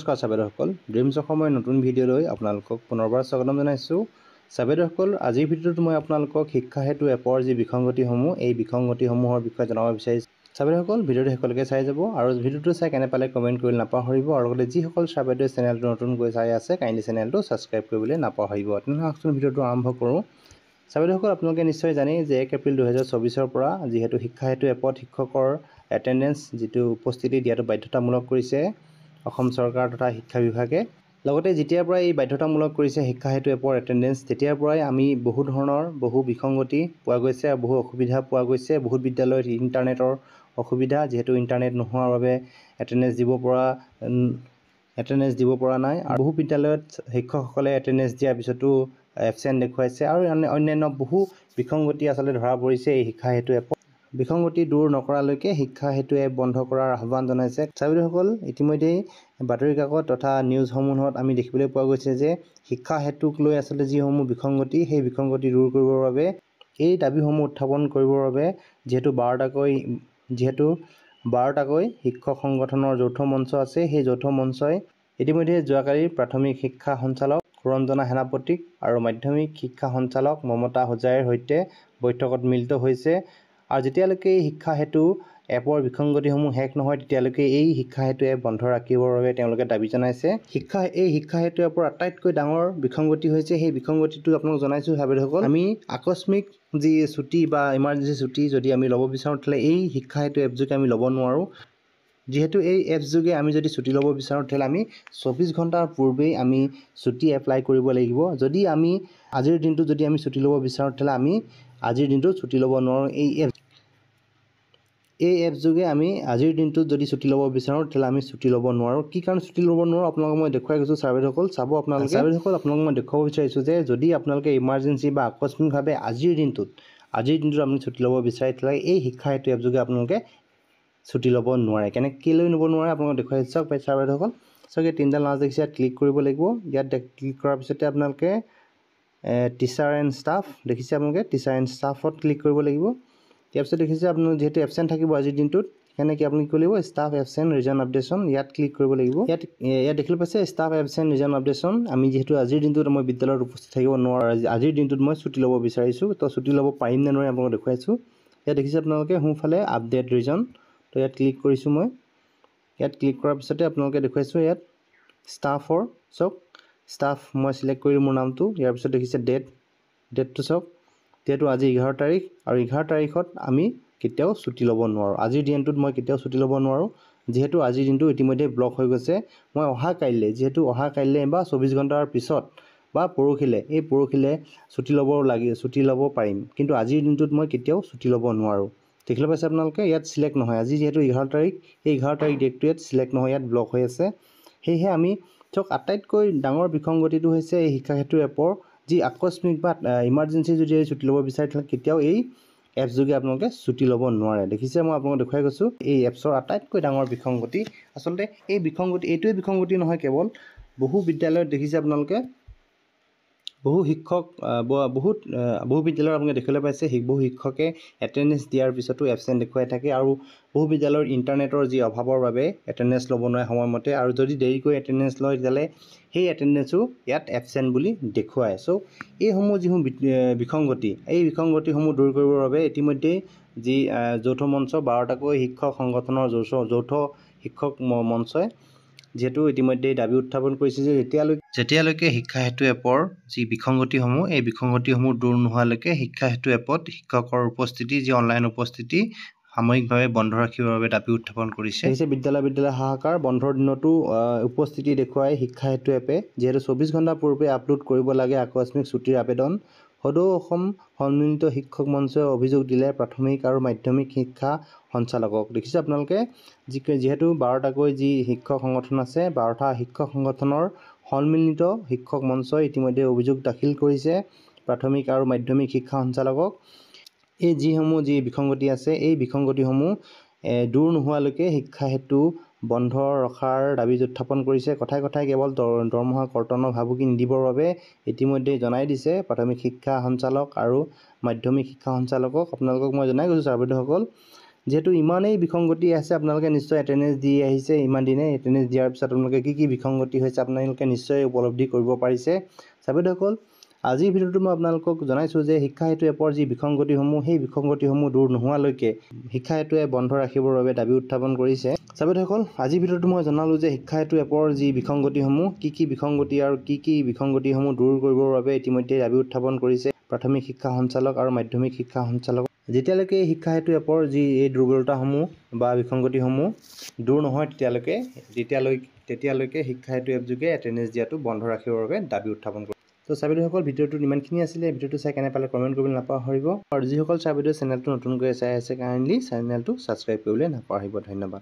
নমস্কাৰ চাবেদসকল, ড্ৰিমছ অসমৰ নতুন ভিডিঅ'লৈ আপোনালোকক পুনৰবাৰ স্বাগতম জনাইছোঁ। চাবেদসকল, আজিৰ ভিডিঅ'টোত মই আপোনালোকক শিক্ষা হেতু এপৰ যি বিসংগতিসমূহ এই বিসংগতিসমূহৰ বিষয়ে জনাব বিচাৰিছোঁ। চাবেদসকল, ভিডিঅ'টো শেষলৈকে চাই যাব আৰু ভিডিঅ'টো চাই কেনে পালে কমেণ্ট কৰিবলৈ নাপাহৰিব আৰু লগতে যিসকল চাবেদই চেনেলটো নতুনকৈ চাই আছে কাইণ্ডলি চেনেলটো ছাবস্ক্ৰাইব কৰিবলৈ নাপাহৰিব। তেনেহ'লে ভিডিঅ'টো আৰম্ভ কৰোঁ। চাবেদসকল, আপোনালোকে নিশ্চয় জানে যে 1 এপ্ৰিল 2024 পৰা যিহেতু শিক্ষা হেতু এপত শিক্ষকৰ এটেণ্ডেঞ্চ যিটো উপস্থিতি দিয়াটো বাধ্যতামূলক কৰিছে অসম চৰকাৰ তথা শিক্ষা বিভাগে। লগতে যেতিয়াৰ পৰা এই বাধ্যতামূলক কৰিছে শিক্ষা হেতু এপৰ এটেণ্ডেঞ্চ, তেতিয়াৰ পৰাই আমি বহু ধৰণৰ বিসংগতি পোৱা গৈছে আৰু বহু অসুবিধা পোৱা গৈছে। বহুত বিদ্যালয়ত ইণ্টাৰনেটৰ অসুবিধা, যিহেতু ইণ্টাৰনেট নোহোৱাৰ বাবে এটেণ্ডেঞ্চ দিব পৰা নাই আৰু বহু বিদ্যালয়ত শিক্ষকসকলে এটেণ্ডেঞ্চ দিয়াৰ পিছতো এবচেণ্ট দেখুৱাইছে আৰু অন্যান্য বহু বিসংগতি আচলতে ধৰা পৰিছে এই শিক্ষা হেতু এপত। বিসংগতি দূৰ নকৰালৈকে শিক্ষা হেতু এপ বন্ধ কৰাৰ আহ্বান জনাইছে চাবেদসকল। ইতিমধ্যেই বাতৰি কাকত তথা নিউজসমূহত আমি দেখিবলৈ পোৱা গৈছে যে শিক্ষা হেতুক লৈ আচলতে যিসমূহ বিসংগতি সেই বিসংগতি দূৰ কৰিবৰ বাবে এই দাবীসমূহ উত্থাপন কৰিবৰ বাবে যিহেতু 12টাকৈ শিক্ষক সংগঠনৰ যৌথ মঞ্চ আছে, সেই যৌথ মঞ্চই ইতিমধ্যে যোৱাকালি প্ৰাথমিক শিক্ষা সঞ্চালক সুৰঞ্জনা সেনাপতিক আৰু মাধ্যমিক শিক্ষা সঞ্চালক মমতা হোজাইৰ সৈতে বৈঠকত মিলিত হৈছে। আৰু যেতিয়ালৈকে এই শিক্ষা হেতু এপৰ বিসংগতিসমূহ শেষ নহয় তেতিয়ালৈকে এই শিক্ষা হেতু এপ বন্ধ ৰাখিবৰ বাবে তেওঁলোকে দাবী জনাইছে। এই শিক্ষা হেতু এপৰ আটাইতকৈ ডাঙৰ বিসংগতি হৈছে, সেই বিসংগতিটো আপোনালোক জনাইছোঁ চাবেদসকল, আমি আকস্মিক যি ছুটি বা ইমাৰ্জেঞ্চি ছুটি যদি আমি ল'ব বিচাৰোঁ তেতিয়াহ'লে এই শিক্ষা হেতু এপ যোগে আমি ল'ব নোৱাৰোঁ। যিহেতু এই এপছ যোগে আমি যদি ছুটি ল'ব বিচাৰোঁ তেতিয়াহ'লে আমি 24 ঘণ্টাৰ পূৰ্বেই আমি ছুটি এপ্লাই কৰিব লাগিব। যদি আমি আজিৰ দিনটোত যদি আমি ছুটি ল'ব বিচাৰোঁ তেতিয়াহ'লে আমি আজিৰ দিনটোত ছুটি ল'ব নোৱাৰোঁ। এই এপ যোগে আমি আজিৰ দিনটোত যদি ছুটি ল'ব বিচাৰোঁ তেতিয়াহ'লে আমি ছুটি ল'ব নোৱাৰোঁ। কি কাৰণে ছুটি ল'ব নোৱাৰোঁ আপোনালোকক মই দেখুৱাই গৈছোঁ চাবেদসকল। চাব আপোনালোকক মই দেখুৱাব বিচাৰিছোঁ যে যদি আপোনালোকে ইমাৰ্জেঞ্চি বা আকস্মিকভাৱে আজিৰ দিনটোত আপুনি ছুটি ল'ব বিচাৰে তেতিয়াহ'লে এই শিক্ষা হেতু এপ যোগে আপোনালোকে ছুটি ল'ব নোৱাৰে। কেলৈ ল'ব নোৱাৰে আপোনালোকক দেখুৱাই চাওক চাবেদসকল। চাওক এই তিনিডাল মাছ দেখিছে, ইয়াত ক্লিক কৰিব লাগিব। ইয়াত ক্লিক কৰাৰ পিছতে আপোনালোকে টিচাৰ এণ্ড ষ্টাফ দেখিছে, আপোনালোকে টিচাৰ এণ্ড ষ্টাফত ক্লিক কৰিব লাগিব। ইয়াৰ পিছত দেখিছে আপোনালোক যিহেতু এবচেণ্ট থাকিব আজিৰ দিনটোত, সেইকাৰণে আপুনি কি কৰিব লাগিব, ষ্টাফ এবচেণ্ট ৰিজন আপডেশ্যন ইয়াত ক্লিক কৰিব লাগিব। ইয়াত দেখিবলৈ পাইছে ষ্টাফ এবচেণ্ট ৰিজন আপডেশ্যন। আমি যিহেতু আজিৰ দিনটোত মই বিদ্যালয়ত উপস্থিত থাকিব নোৱাৰোঁ, আজিৰ দিনটোত মই ছুটি ল'ব বিচাৰিছোঁ, তো ছুটি ল'ব পাৰিম নে নোৱাৰিম আপোনালোকক দেখুৱাইছোঁ। ইয়াত দেখিছে আপোনালোকে সোঁফালে আপডেট ৰিজন, তো ইয়াত ক্লিক কৰিছোঁ মই। ইয়াত ক্লিক কৰাৰ পিছতে আপোনালোকে দেখুৱাইছোঁ ইয়াত ষ্টাফৰ চাওক, ষ্টাফ মই চিলেক্ট কৰিলোঁ মোৰ নামটো। ইয়াৰ পিছত দেখিছে ডেটটো চাওক, যিহেতু আজি 11 তাৰিখ আৰু 11 তাৰিখত আমি কেতিয়াও ছুটি ল'ব নোৱাৰোঁ। আজিৰ দিনটোত মই কেতিয়াও ছুটি ল'ব নোৱাৰোঁ, যিহেতু আজিৰ দিনটো ইতিমধ্যে ব্লক হৈ গৈছে। মই অহা কাইলৈ বা 24 ঘণ্টাৰ পিছত বা পৰহিলে ছুটি ল'ব পাৰিম, কিন্তু আজিৰ দিনটোত মই কেতিয়াও ছুটি ল'ব নোৱাৰোঁ। দেখিবলৈ পাইছে আপোনালোকে ইয়াত চিলেক্ট নহয়। আজি যিহেতু 11 তাৰিখ, এই 11 তাৰিখ ডেটটো ইয়াত চিলেক্ট নহয়, ইয়াত ব্লক হৈ আছে। সেয়েহে আমি চাওক আটাইতকৈ ডাঙৰ বিসংগতিটো হৈছে এই শিক্ষা হেতু এপৰ যি আকস্মিক বা ইমাৰ্জেঞ্চি যদি ছুটি ল'ব বিচাৰে তেতিয়াহ'লে কেতিয়াও এই এপছ যোগে আপোনালোকে ছুটি ল'ব নোৱাৰে। দেখিছে মই আপোনালোকক দেখুৱাই গৈছোঁ এই এপছৰ আটাইতকৈ ডাঙৰ বিসংগতি। আচলতে এইটোৱে বিসংগতি নহয়, কেৱল বহু বিদ্যালয়ত দেখিছে আপোনালোকে বহু বিদ্যালয়ত আপোনালোকে দেখিবলৈ পাইছে বহু শিক্ষকে এটেণ্ডেঞ্চ দিয়াৰ পিছতো এবচেণ্ট দেখুৱাই থাকে আৰু বহু বিদ্যালয়ৰ ইণ্টাৰনেটৰ যি অভাৱৰ বাবে এটেণ্ডেঞ্চ ল'ব নোৱাৰে সময়মতে, আৰু যদি দেৰিকৈ এটেণ্ডেঞ্চ লয় তেতিয়াহ'লে সেই এটেণ্ডেঞ্চো ইয়াত এবচেণ্ট বুলি দেখুৱায়। চ' এইসমূহ যিসমূহ বিসংগতি, এই বিসংগতিসমূহ দূৰ কৰিবৰ বাবে ইতিমধ্যেই যি যৌথ মঞ্চ 12টাকৈ শিক্ষক সংগঠনৰ যৌথ শিক্ষক মঞ্চই যিহেতু ইতিমধ্যেই দাবী উত্থাপন কৰিছে যে যেতিয়ালৈকে শিক্ষা হেতু এপৰ যি বিসংগতিসমূহ এই বিসংগতিসমূহ দূৰ নোহোৱালৈকে শিক্ষা হেতু এপত শিক্ষকৰ উপস্থিতি যি অনলাইন উপস্থিতি সাময়িকভাৱে বন্ধ ৰাখিবৰ বাবে দাবী উত্থাপন কৰিছে। বিদ্যালয় হাহাকাৰ, বন্ধৰ দিনতো উপস্থিতি দেখুৱাই শিক্ষা হেতু এপে, যিহেতু 24 ঘণ্টা পূৰ্বে আপলোড কৰিব লাগে আকস্মিক ছুটিৰ আবেদন। সদৌ অসম সন্মিলিত শিক্ষক মঞ্চই অভিযোগ দিলে প্ৰাথমিক আৰু মাধ্যমিক শিক্ষা সঞ্চালকক। দেখিছে আপোনালোকে যিহেতু 12টাকৈ যি শিক্ষক সংগঠন আছে, 12টা শিক্ষক সংগঠনৰ সন্মিলিত শিক্ষক মঞ্চই ইতিমধ্যে অভিযোগ দাখিল কৰিছে প্ৰাথমিক আৰু মাধ্যমিক শিক্ষা সঞ্চালকক। এই যি বিসংগতি আছে এই বিসংগতিসমূহ দূৰ নোহোৱালৈকে শিক্ষা হেতু বন্ধ ৰখাৰ দাবী উত্থাপন কৰিছে। কথাই কেৱল দৰমহা কৰ্তনৰ ভাবুকি নিদিবৰ বাবে ইতিমধ্যে জনাই দিছে প্ৰাথমিক শিক্ষা সঞ্চালক আৰু মাধ্যমিক শিক্ষা সঞ্চালকক। আপোনালোকক মই জনাই গৈছোঁ চাবেদসকল যেহেতু ইমানেই বিসংগতি আছে আপোনালোকে নিশ্চয় এটেণ্ডেঞ্চ দি আহিছে ইমান দিনে এটেণ্ডেঞ্চ দিয়াৰ পিছত আপোনালোকে কি বিসংগতি হৈছে আপোনালোকে নিশ্চয় উপলব্ধি কৰিব পাৰিছে চাবিসকল আজিৰ ভিডিঅ'টো মই আপোনালোকক জনাইছোঁ যে শিক্ষা হেতু এপৰ যি বিসংগতিসমূহ সেই বিসংগতিসমূহ দূৰ নোহোৱালৈকে শিক্ষা হেতুৱে বন্ধ ৰাখিবৰ বাবে দাবী উত্থাপন কৰিছে চাবিসকল আজিৰ ভিডিঅ'টো মই জনালোঁ যে শিক্ষা হেতু এপৰ যি বিসংগতিসমূহ কি বিসংগতি আৰু কি বিসংগতিসমূহ দূৰ কৰিবৰ বাবে ইতিমধ্যে দাবী উত্থাপন কৰিছে প্ৰাথমিক শিক্ষা সঞ্চালক আৰু মাধ্যমিক শিক্ষা সঞ্চালক যেতিয়ালৈকে শিক্ষা হেতু এপৰ যি এই দুৰ্বলতাসমূহ বা বিসংগতিসমূহ দূৰ নহয় তেতিয়ালৈকে শিক্ষা হেতু এপ যোগে এটেণ্ডেঞ্চ দিয়াটো বন্ধ ৰাখিবৰ বাবে দাবী উত্থাপন কৰিছে তো চাবিসকল ভিডিঅ'টো ইমানখিনি আছিলে ভিডিঅ'টো চাই কেনে পালে কমেণ্ট কৰিবলৈ নাপাহৰিব আৰু যিসকল চাবিৰ চেনেলটো নতুনকৈ চাই আছে কাইণ্ডলি চেনেলটো ছাবস্ক্ৰাইব কৰিবলৈ নাপাহৰিব ধন্যবাদ